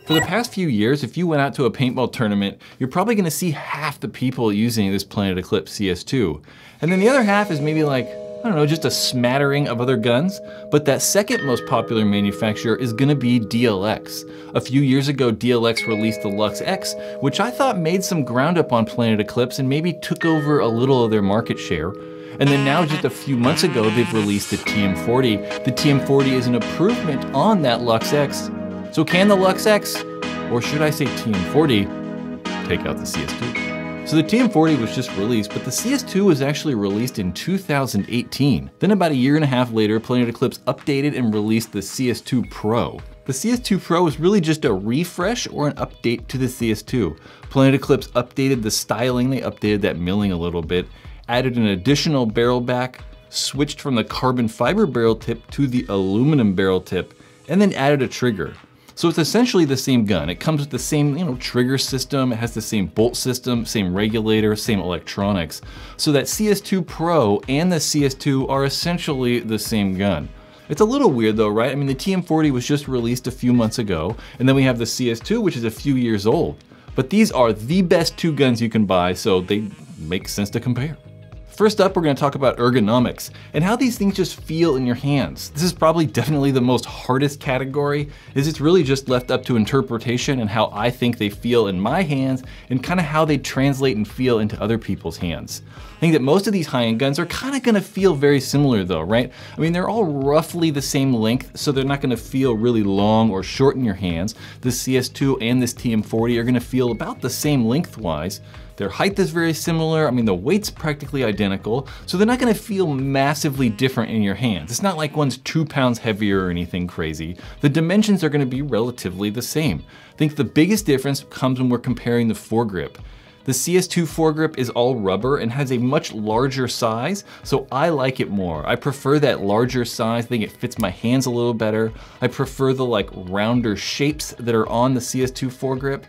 For the past few years, if you went out to a paintball tournament, you're probably gonna see half the people using this Planet Eclipse CS2. And then the other half is maybe like, I don't know, just a smattering of other guns. But that second most popular manufacturer is gonna be DLX. A few years ago, DLX released the Luxe X, which I thought made some ground up on Planet Eclipse and maybe took over a little of their market share. And then now just a few months ago, they've released the TM40. The TM40 is an improvement on that Luxe X. So can the Luxe X, or should I say TM40, take out the CS2? So the TM40 was just released, but the CS2 was actually released in 2018. Then about a year and a half later, Planet Eclipse updated and released the CS2 Pro. The CS2 Pro is really just a refresh or an update to the CS2. Planet Eclipse updated the styling, they updated that milling a little bit, added an additional barrel back, switched from the carbon fiber barrel tip to the aluminum barrel tip, and then added a trigger. So it's essentially the same gun. It comes with the same, trigger system. It has the same bolt system, same regulator, same electronics. So that CS2 Pro and the CS2 are essentially the same gun. It's a little weird though, right? I mean, the TM40 was just released a few months ago, and then we have the CS2, which is a few years old. But these are the best two guns you can buy, so they make sense to compare. First up, we're gonna talk about ergonomics and how these things just feel in your hands. This is probably definitely the most hardest category, is it's really just left up to interpretation and how I think they feel in my hands and kind of how they translate and feel into other people's hands. I think that most of these high-end guns are kind of gonna feel very similar though, right? I mean, they're all roughly the same length, so they're not gonna feel really long or short in your hands. The CS2 and this TM40 are gonna feel about the same lengthwise. Their height is very similar. I mean, the weight's practically identical, so they're not gonna feel massively different in your hands. It's not like one's 2 pounds heavier or anything crazy. The dimensions are gonna be relatively the same. I think the biggest difference comes when we're comparing the foregrip. The CS2 foregrip is all rubber and has a much larger size, so I like it more. I prefer that larger size. I think it fits my hands a little better. I prefer the rounder shapes that are on the CS2 foregrip.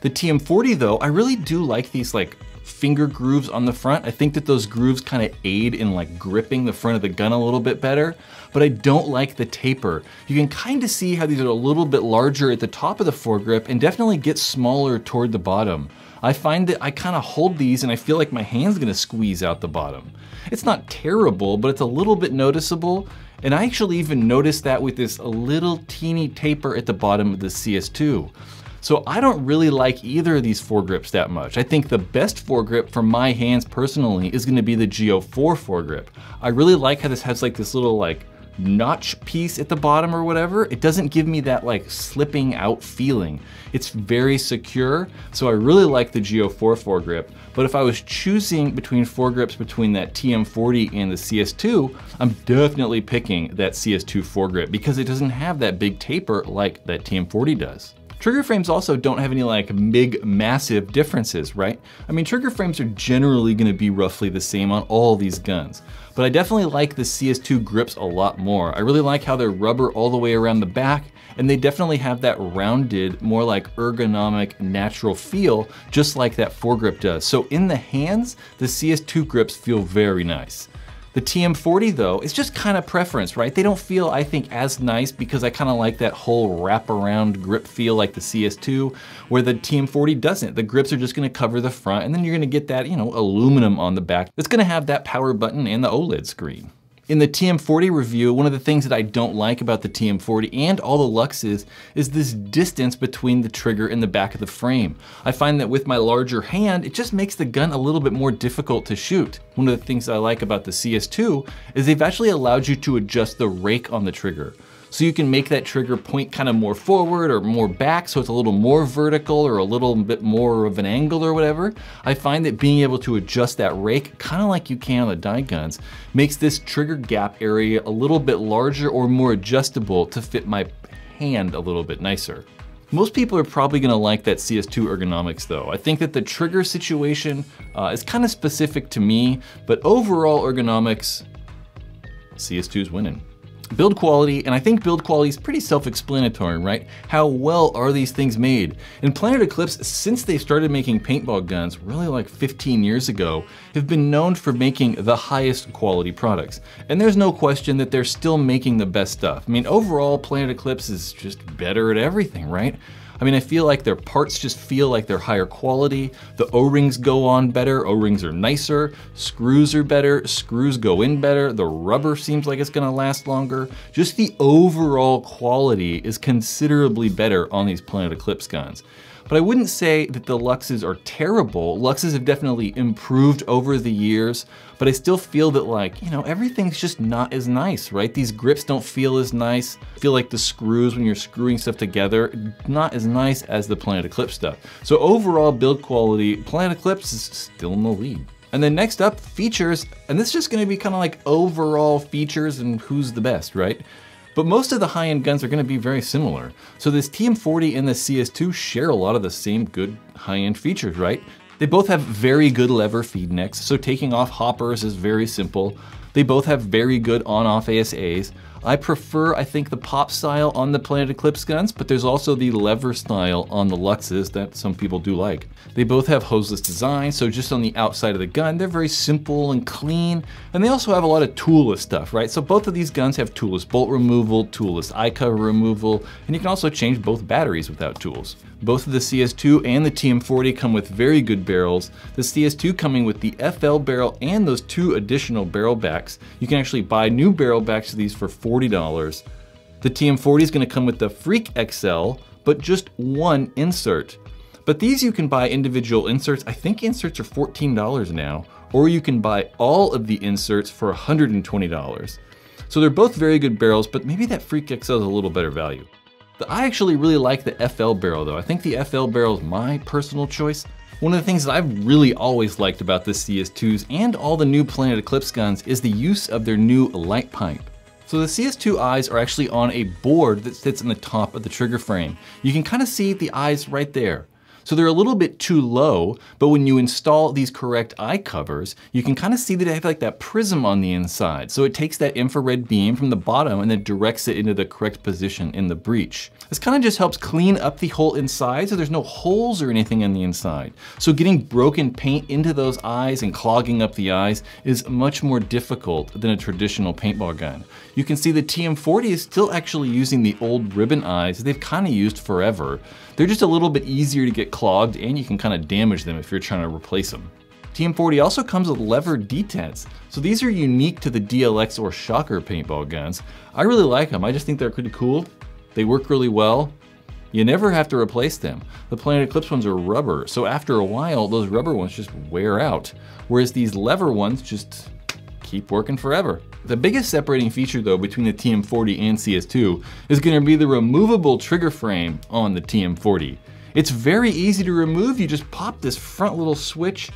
The TM40 though, I really do like these finger grooves on the front. I think that those grooves kind of aid in gripping the front of the gun a little bit better, but I don't like the taper. You can kind of see how these are a little bit larger at the top of the foregrip and definitely get smaller toward the bottom. I find that I kind of hold these and I feel like my hand's gonna squeeze out the bottom. It's not terrible, but it's a little bit noticeable. And I actually even noticed that with this little teeny taper at the bottom of the CS2. So I don't really like either of these foregrips that much. I think the best foregrip for my hands personally is gonna be the Go4 foregrip. I really like how this has this little notch piece at the bottom or whatever. It doesn't give me that slipping out feeling. It's very secure, so I really like the Go4 foregrip. But if I was choosing between foregrips between that TM40 and the CS2, I'm definitely picking that CS2 foregrip because it doesn't have that big taper like that TM40 does. Trigger frames also don't have any big, massive differences, right? I mean, trigger frames are generally gonna be roughly the same on all these guns, but I definitely like the CS2 grips a lot more. I really like how they're rubber all the way around the back, and they definitely have that rounded, more ergonomic, natural feel, just like that foregrip does. So in the hands, the CS2 grips feel very nice. The TM40 though, is just kind of preference, right? They don't feel, I think, as nice because I kind of like that whole wraparound grip feel like the CS2, where the TM40 doesn't. The grips are just gonna cover the front and then you're gonna get that, aluminum on the back that's gonna have that power button and the OLED screen. In the TM40 review, one of the things that I don't like about the TM40 and all the Luxes is this distance between the trigger and the back of the frame. I find that with my larger hand, it just makes the gun a little bit more difficult to shoot. One of the things I like about the CS2 is they've actually allowed you to adjust the rake on the trigger. So you can make that trigger point kind of more forward or more back, so it's a little more vertical or a little bit more of an angle or whatever. I find that being able to adjust that rake, kind of like you can on the die guns, makes this trigger gap area a little bit larger or more adjustable to fit my hand a little bit nicer. Most people are probably gonna like that CS2 ergonomics though. I think that the trigger situation is kind of specific to me, but overall ergonomics, CS2 is winning. Build quality, and I think build quality is pretty self-explanatory, right? How well are these things made? And Planet Eclipse, since they started making paintball guns, really 15 years ago, have been known for making the highest quality products. And there's no question that they're still making the best stuff. I mean, overall, Planet Eclipse is just better at everything, right? I mean, I feel like their parts just feel like they're higher quality. The O-rings go on better, O-rings are nicer, screws are better, screws go in better, the rubber seems like it's gonna last longer. Just the overall quality is considerably better on these Planet Eclipse guns. But I wouldn't say that the Luxes are terrible. Luxes have definitely improved over the years, but I still feel that, like, you know, everything's just not as nice, right? These grips don't feel as nice. I feel like the screws, when you're screwing stuff together, not as nice as the Planet Eclipse stuff. So overall build quality, Planet Eclipse is still in the lead. And then next up, features, and this is just gonna be kind of like overall features and who's the best, right? But most of the high-end guns are gonna be very similar. So this TM40 and the CS2 share a lot of the same good high-end features, right? They both have very good lever feed necks, so taking off hoppers is very simple. They both have very good on-off ASAs. I prefer, I think, the pop style on the Planet Eclipse guns, but there's also the lever style on the Luxes that some people do like. They both have hoseless design, so just on the outside of the gun, they're very simple and clean, and they also have a lot of toolless stuff, right? So both of these guns have toolless bolt removal, toolless eye cover removal, and you can also change both batteries without tools. Both of the CS2 and the TM40 come with very good barrels. The CS2 coming with the FL barrel and those 2 additional barrel backs. You can actually buy new barrel backs to these for $40. The TM40 is gonna come with the Freak XL, but just 1 insert. But these you can buy individual inserts. I think inserts are $14 now, or you can buy all of the inserts for $120. So they're both very good barrels, but maybe that Freak XL is a little better value. I actually really like the FL barrel though. I think the FL barrel is my personal choice. One of the things that I've really always liked about the CS2s and all the new Planet Eclipse guns is the use of their new light pipe. So the CS2 eyes are actually on a board that sits in the top of the trigger frame. You can kind of see the eyes right there. So they're a little bit too low, but when you install these correct eye covers, you can kind of see that they have like that prism on the inside. So it takes that infrared beam from the bottom and then directs it into the correct position in the breech. This kind of just helps clean up the whole inside so there's no holes or anything on the inside. So getting broken paint into those eyes and clogging up the eyes is much more difficult than a traditional paintball gun. You can see the TM40 is still actually using the old ribbon eyes they've kind of used forever. They're just a little bit easier to get clogged and you can kind of damage them if you're trying to replace them. TM40 also comes with lever detents. So these are unique to the DLX or Shocker paintball guns. I really like them. I just think they're pretty cool. They work really well. You never have to replace them. The Planet Eclipse ones are rubber, so after a while, those rubber ones just wear out. Whereas these lever ones just keep working forever. The biggest separating feature though between the TM40 and CS2 is gonna be the removable trigger frame on the TM40. It's very easy to remove. You just pop this front little switch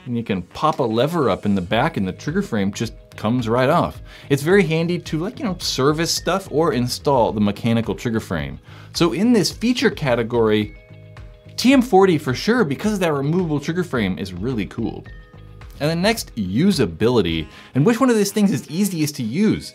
and you can pop a lever up in the back and the trigger frame just comes right off. It's very handy to, like, you know, service stuff or install the mechanical trigger frame. So in this feature category, TM40 for sure, because of that removable trigger frame, is really cool. And then next, usability. And which one of these things is easiest to use?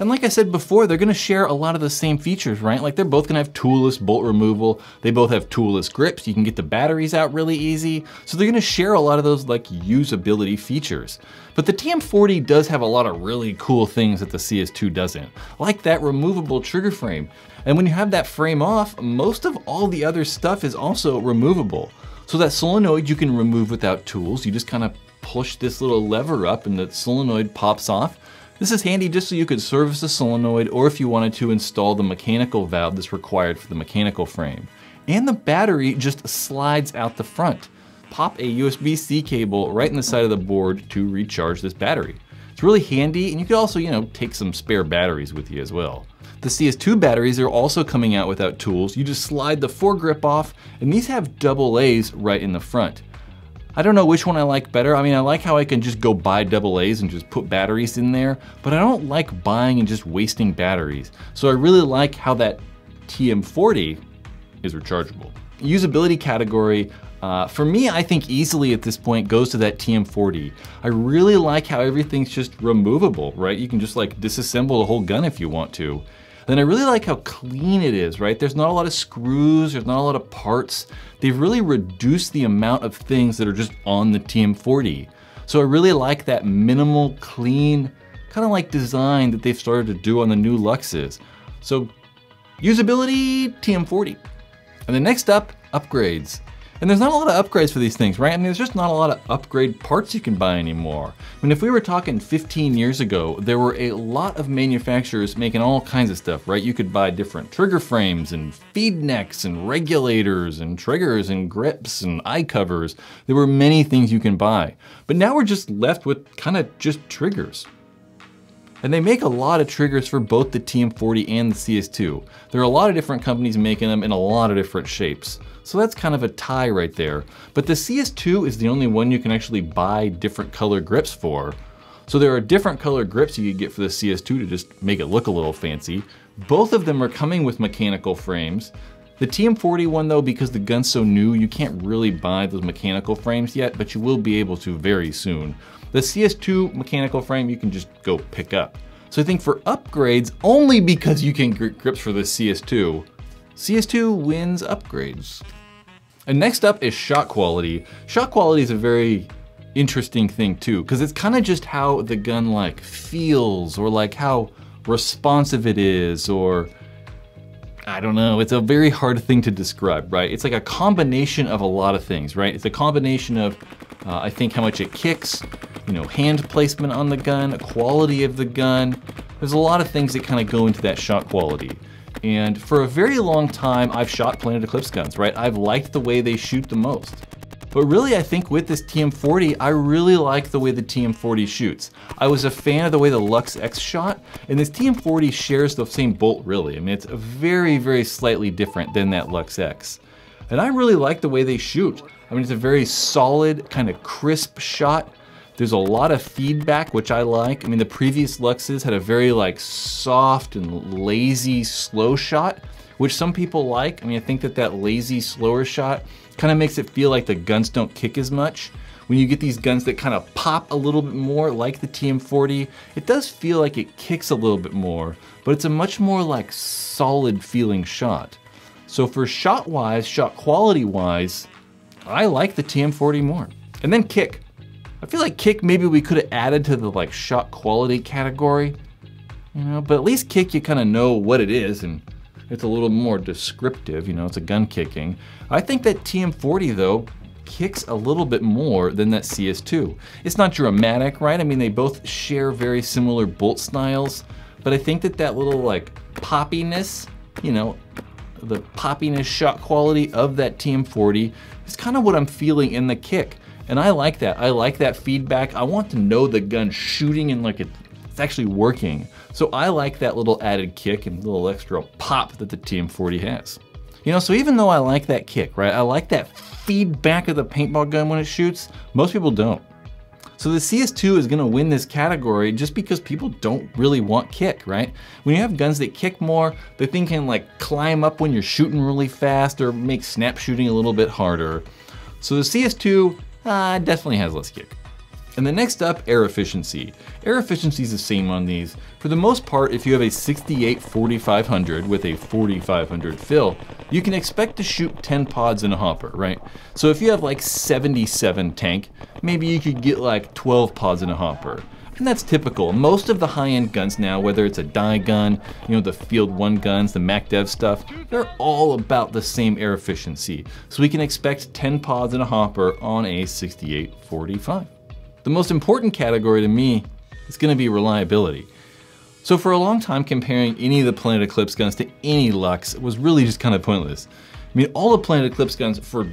And like I said before, they're gonna share a lot of the same features, right? Like they're both gonna have toolless bolt removal. They both have toolless grips. You can get the batteries out really easy. So they're gonna share a lot of those like usability features. But the TM40 does have a lot of really cool things that the CS2 doesn't, like that removable trigger frame. And when you have that frame off, most of all the other stuff is also removable. So that solenoid you can remove without tools. You just kind of push this little lever up and the solenoid pops off. This is handy just so you could service the solenoid or if you wanted to install the mechanical valve that's required for the mechanical frame. And the battery just slides out the front. Pop a USB-C cable right in the side of the board to recharge this battery. It's really handy, and you could also, you know, take some spare batteries with you as well. The CS2 batteries are also coming out without tools. You just slide the foregrip off, and these have AA's right in the front. I don't know which one I like better. I mean, I like how I can just go buy AA's and just put batteries in there, but I don't like buying and just wasting batteries. So I really like how that TM40 is rechargeable. Usability category, for me, I think easily at this point goes to that TM40. I really like how everything's just removable, right? You can just like disassemble the whole gun if you want to. Then I really like how clean it is, right? There's not a lot of screws, there's not a lot of parts. They've really reduced the amount of things that are just on the TM40. So I really like that minimal, clean, kind of like design that they've started to do on the new Luxes. So usability, TM40. And then next up, upgrades. And there's not a lot of upgrades for these things, right? I mean, there's just not a lot of upgrade parts you can buy anymore. I mean, if we were talking 15 years ago, there were a lot of manufacturers making all kinds of stuff, right? You could buy different trigger frames and feed necks and regulators and triggers and grips and eye covers. There were many things you can buy. But now we're just left with kind of just triggers. And they make a lot of triggers for both the TM40 and the CS2. There are a lot of different companies making them in a lot of different shapes. So that's kind of a tie right there. But the CS2 is the only one you can actually buy different color grips for. So there are different color grips you could get for the CS2 to just make it look a little fancy. Both of them are coming with mechanical frames. The TM40 one though, because the gun's so new, you can't really buy those mechanical frames yet, but you will be able to very soon. The CS2 mechanical frame you can just go pick up. So I think for upgrades, only because you can get grips for the CS2, CS2 wins upgrades. And next up is shot quality. Shot quality is a very interesting thing too, because it's kind of just how the gun like feels, or like how responsive it is, or I don't know, it's a very hard thing to describe, right? It's like a combination of a lot of things, right? It's a combination of, I think, how much it kicks, you know, hand placement on the gun, quality of the gun. There's a lot of things that kind of go into that shot quality. And for a very long time, I've shot Planet Eclipse guns, right? I've liked the way they shoot the most. But really, I think with this TM40, I really like the way the TM40 shoots. I was a fan of the way the Luxe X shot, and this TM40 shares the same bolt, really. I mean, it's very, very slightly different than that Luxe X. And I really like the way they shoot. I mean, it's a very solid, kind of crisp shot. There's a lot of feedback, which I like. I mean, the previous Luxes had a very like soft and lazy, slow shot, which some people like. I mean, I think that that lazy, slower shot kind of makes it feel like the guns don't kick as much. When you get these guns that kind of pop a little bit more, like the TM40, it does feel like it kicks a little bit more, but it's a much more like solid feeling shot. So for shot-wise, shot quality-wise, I like the TM40 more. And then kick. I feel like kick maybe we could have added to the like shot quality category, you know, but at least kick you kind of know what it is and it's a little more descriptive, you know, it's a gun kicking. I think that TM40 though kicks a little bit more than that CS2. It's not dramatic, right? I mean, they both share very similar bolt styles, but I think that that little like poppiness, you know, the poppiness shot quality of that TM40 is kind of what I'm feeling in the kick. And I like that. I like that feedback. I want to know the gun shooting and like it's actually working. So I like that little added kick and little extra pop that the TM40 has. You know, so even though I like that kick, right? I like that feedback of the paintball gun when it shoots, most people don't. So the CS2 is gonna win this category just because people don't really want kick, right? When you have guns that kick more, the thing can like climb up when you're shooting really fast or make snap shooting a little bit harder. So the CS2 definitely has less kick. And the next up, air efficiency. Air efficiency is the same on these. For the most part, if you have a 68-4500 with a 4500 fill, you can expect to shoot 10 pods in a hopper, right? So if you have like 77 tank, maybe you could get like 12 pods in a hopper. And that's typical. Most of the high-end guns now, whether it's a die gun, you know, the Field 1 guns, the MacDev stuff, they're all about the same air efficiency. So we can expect 10 pods in a hopper on a 68-45. The most important category to me is gonna be reliability. So for a long time, comparing any of the Planet Eclipse guns to any Luxe was really just kind of pointless. I mean, all the Planet Eclipse guns for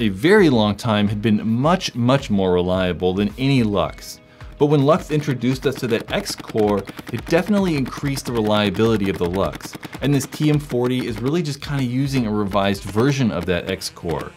a very long time had been much, much more reliable than any Luxe. But when Luxe introduced us to that X core, it definitely increased the reliability of the Luxe. And this TM40 is really just kind of using a revised version of that X core.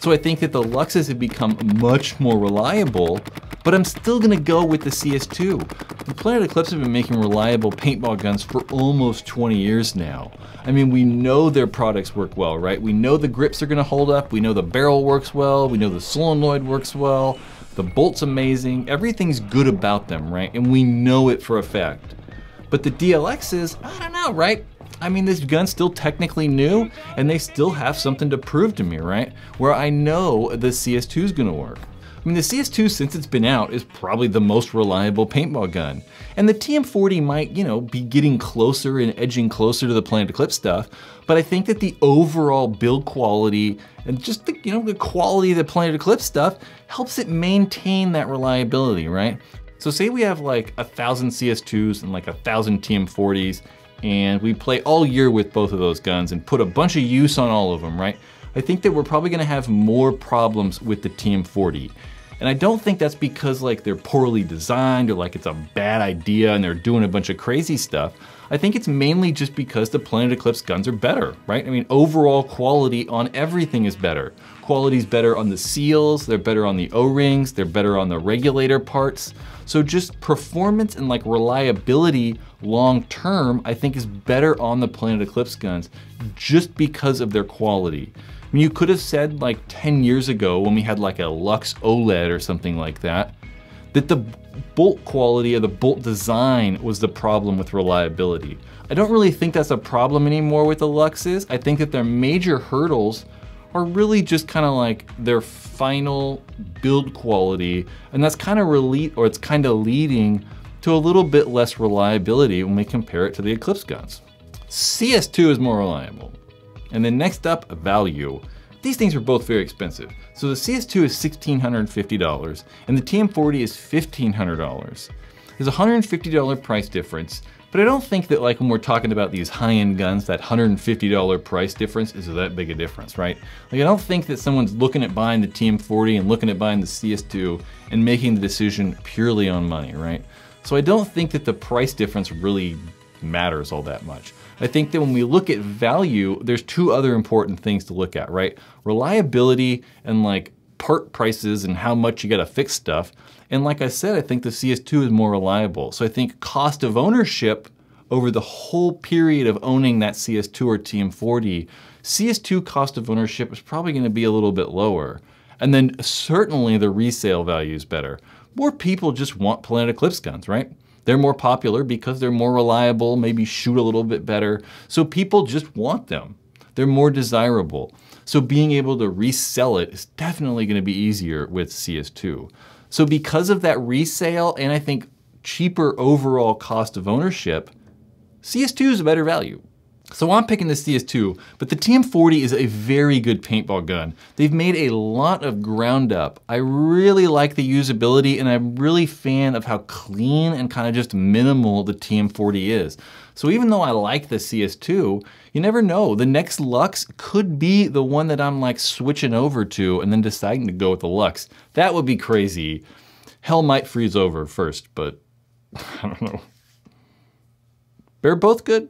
So I think that the Luxes have become much more reliable, but I'm still gonna go with the CS2. The Planet Eclipse have been making reliable paintball guns for almost 20 years now. I mean, we know their products work well, right? We know the grips are gonna hold up, we know the barrel works well, we know the solenoid works well, the bolt's amazing, everything's good about them, right? And we know it for a fact. But the DLXs, I don't know, right? I mean, this gun's still technically new and they still have something to prove to me, right? Where I know the CS2 is gonna work. I mean, the CS2, since it's been out, is probably the most reliable paintball gun. And the TM40 might, you know, be getting closer and edging closer to the Planet Eclipse stuff, but I think that the overall build quality and just the, you know, the quality of the Planet Eclipse stuff helps it maintain that reliability, right? So say we have like 1,000 CS2s and like 1,000 TM40s, and we play all year with both of those guns and put a bunch of use on all of them, right? I think that we're probably gonna have more problems with the TM40. And I don't think that's because like they're poorly designed or like it's a bad idea and they're doing a bunch of crazy stuff. I think it's mainly just because the Planet Eclipse guns are better, right? I mean, overall quality on everything is better. Quality's better on the seals, they're better on the O-rings, they're better on the regulator parts. So just performance and like reliability long term, I think is better on the Planet Eclipse guns just because of their quality. I mean, you could have said like 10 years ago when we had like a Luxe OLED or something like that, that the bolt quality or the bolt design was the problem with reliability. I don't really think that's a problem anymore with the Luxes. I think that their major hurdles are really just kind of like their final build quality, and that's kind of leading to a little bit less reliability when we compare it to the Eclipse guns. CS2 is more reliable. And then next up, value. These things are both very expensive. So the CS2 is $1,650 and the TM40 is $1,500. There's a $150 price difference, but I don't think that like when we're talking about these high-end guns, that $150 price difference is that big a difference, right? Like I don't think that someone's looking at buying the TM40 and looking at buying the CS2 and making the decision purely on money, right? So I don't think that the price difference really matters all that much. I think that when we look at value, there's two other important things to look at, right? Reliability and like part prices and how much you gotta fix stuff. And like I said, I think the CS2 is more reliable. So I think cost of ownership over the whole period of owning that CS2 or TM40, CS2 cost of ownership is probably gonna be a little bit lower. And then certainly the resale value is better. More people just want Planet Eclipse guns, right? They're more popular because they're more reliable, maybe shoot a little bit better. So people just want them. They're more desirable. So being able to resell it is definitely gonna be easier with CS2. So because of that resale and I think cheaper overall cost of ownership, CS2 is a better value. So I'm picking the CS2, but the TM40 is a very good paintball gun. They've made a lot of ground up. I really like the usability and I'm really a fan of how clean and kind of just minimal the TM40 is. So even though I like the CS2, you never know. The next Luxe could be the one that I'm like switching over to and then deciding to go with the Luxe. That would be crazy. Hell might freeze over first, but I don't know. They're both good.